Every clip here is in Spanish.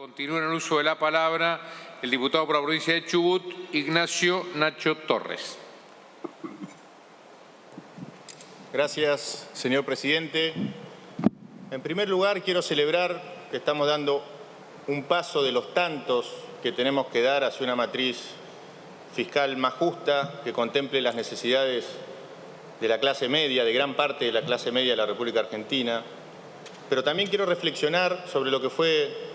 Continúa en el uso de la palabra el diputado por la provincia de Chubut, Ignacio Nacho Torres. Gracias, señor presidente. En primer lugar, quiero celebrar que estamos dando un paso de los tantos que tenemos que dar hacia una matriz fiscal más justa, que contemple las necesidades de la clase media, de gran parte de la clase media de la República Argentina. Pero también quiero reflexionar sobre lo que fue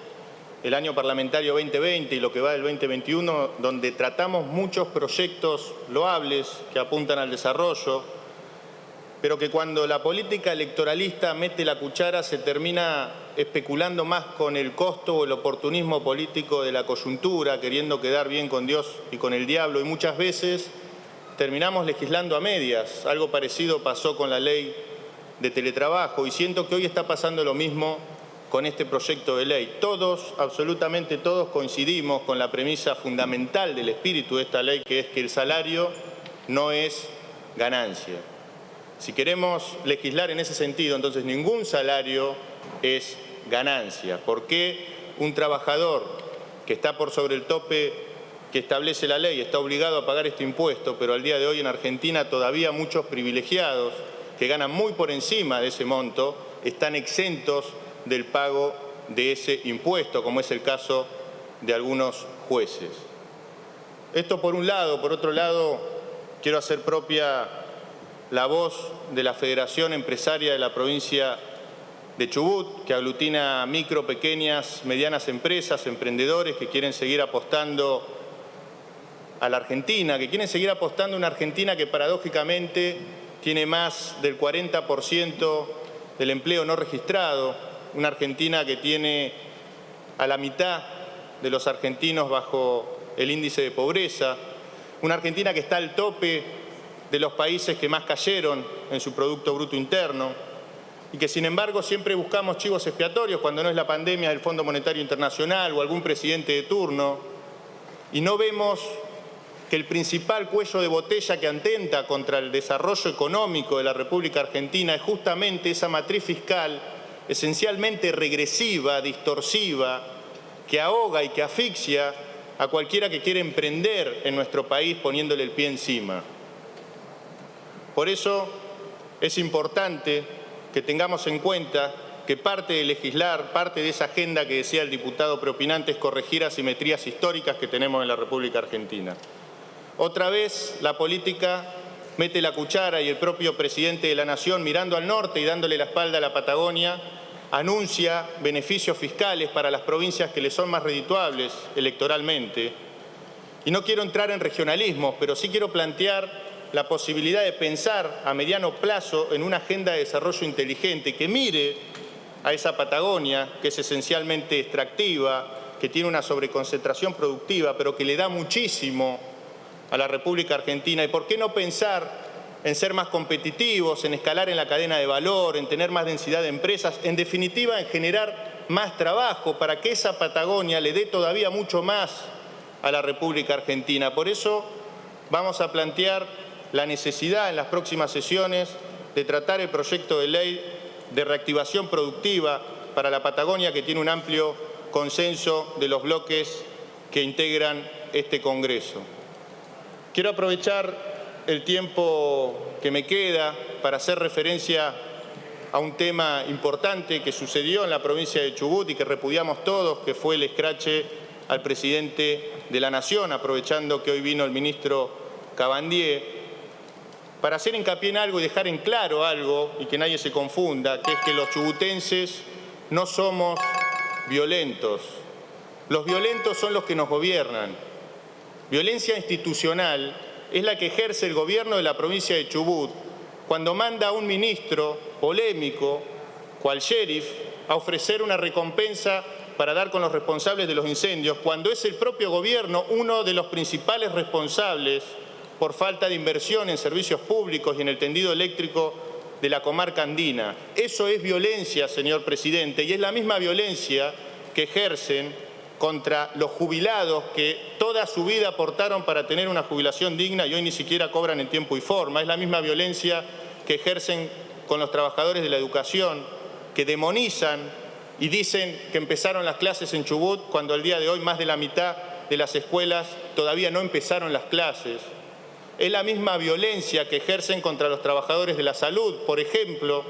el año parlamentario 2020 y lo que va del 2021, donde tratamos muchos proyectos loables que apuntan al desarrollo, pero que cuando la política electoralista mete la cuchara se termina especulando más con el costo o el oportunismo político de la coyuntura, queriendo quedar bien con Dios y con el diablo, y muchas veces terminamos legislando a medias. Algo parecido pasó con la ley de teletrabajo y siento que hoy está pasando lo mismo con este proyecto de ley. Todos, absolutamente todos, coincidimos con la premisa fundamental del espíritu de esta ley, que es que el salario no es ganancia. Si queremos legislar en ese sentido, entonces ningún salario es ganancia. ¿Por qué un trabajador que está por sobre el tope que establece la ley está obligado a pagar este impuesto, pero al día de hoy en Argentina todavía muchos privilegiados que ganan muy por encima de ese monto están exentos del pago de ese impuesto, como es el caso de algunos jueces? Esto por un lado. Por otro lado, quiero hacer propia la voz de la Federación Empresaria de la provincia de Chubut, que aglutina micro, pequeñas, medianas empresas, emprendedores que quieren seguir apostando a la Argentina, que quieren seguir apostando a una Argentina que paradójicamente tiene más del 40% del empleo no registrado, una Argentina que tiene a la mitad de los argentinos bajo el índice de pobreza, una Argentina que está al tope de los países que más cayeron en su Producto Bruto Interno y que sin embargo siempre buscamos chivos expiatorios cuando no es la pandemia del Fondo Monetario Internacional o algún presidente de turno, y no vemos que el principal cuello de botella que atenta contra el desarrollo económico de la República Argentina es justamente esa matriz fiscal esencialmente regresiva, distorsiva, que ahoga y que asfixia a cualquiera que quiere emprender en nuestro país poniéndole el pie encima. Por eso es importante que tengamos en cuenta que parte de legislar, parte de esa agenda que decía el diputado preopinante es corregir asimetrías históricas que tenemos en la República Argentina. Otra vez la política mete la cuchara y el propio presidente de la Nación, mirando al norte y dándole la espalda a la Patagonia, anuncia beneficios fiscales para las provincias que le son más redituables electoralmente. Y no quiero entrar en regionalismos, pero sí quiero plantear la posibilidad de pensar a mediano plazo en una agenda de desarrollo inteligente que mire a esa Patagonia, que es esencialmente extractiva, que tiene una sobreconcentración productiva, pero que le da muchísimo a la República Argentina. ¿Y por qué no pensar en ser más competitivos, en escalar en la cadena de valor, en tener más densidad de empresas, en definitiva en generar más trabajo para que esa Patagonia le dé todavía mucho más a la República Argentina? Por eso vamos a plantear la necesidad en las próximas sesiones de tratar el proyecto de ley de reactivación productiva para la Patagonia, que tiene un amplio consenso de los bloques que integran este Congreso. Quiero aprovechar el tiempo que me queda para hacer referencia a un tema importante que sucedió en la provincia de Chubut y que repudiamos todos, que fue el escrache al presidente de la Nación, aprovechando que hoy vino el ministro Cabandier, para hacer hincapié en algo y dejar en claro algo y que nadie se confunda, que es que los chubutenses no somos violentos. Los violentos son los que nos gobiernan. Violencia institucional es la que ejerce el gobierno de la provincia de Chubut cuando manda a un ministro polémico, cual sheriff, a ofrecer una recompensa para dar con los responsables de los incendios, cuando es el propio gobierno uno de los principales responsables por falta de inversión en servicios públicos y en el tendido eléctrico de la comarca andina. Eso es violencia, señor presidente, y es la misma violencia que ejercen contra los jubilados que toda su vida aportaron para tener una jubilación digna y hoy ni siquiera cobran en tiempo y forma. Es la misma violencia que ejercen con los trabajadores de la educación, que demonizan y dicen que empezaron las clases en Chubut cuando al día de hoy más de la mitad de las escuelas todavía no empezaron las clases. Es la misma violencia que ejercen contra los trabajadores de la salud. Por ejemplo,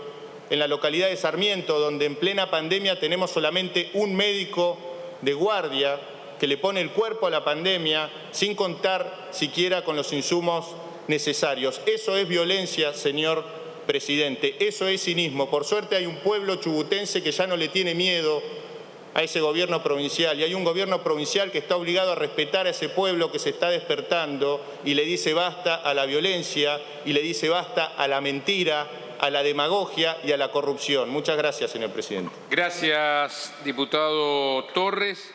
en la localidad de Sarmiento, donde en plena pandemia tenemos solamente un médico de guardia que le pone el cuerpo a la pandemia sin contar siquiera con los insumos necesarios. Eso es violencia, señor presidente, eso es cinismo. Por suerte hay un pueblo chubutense que ya no le tiene miedo a ese gobierno provincial, y hay un gobierno provincial que está obligado a respetar a ese pueblo que se está despertando y le dice basta a la violencia y le dice basta a la mentira, a la demagogia y a la corrupción. Muchas gracias, señor presidente. Gracias, diputado Torres.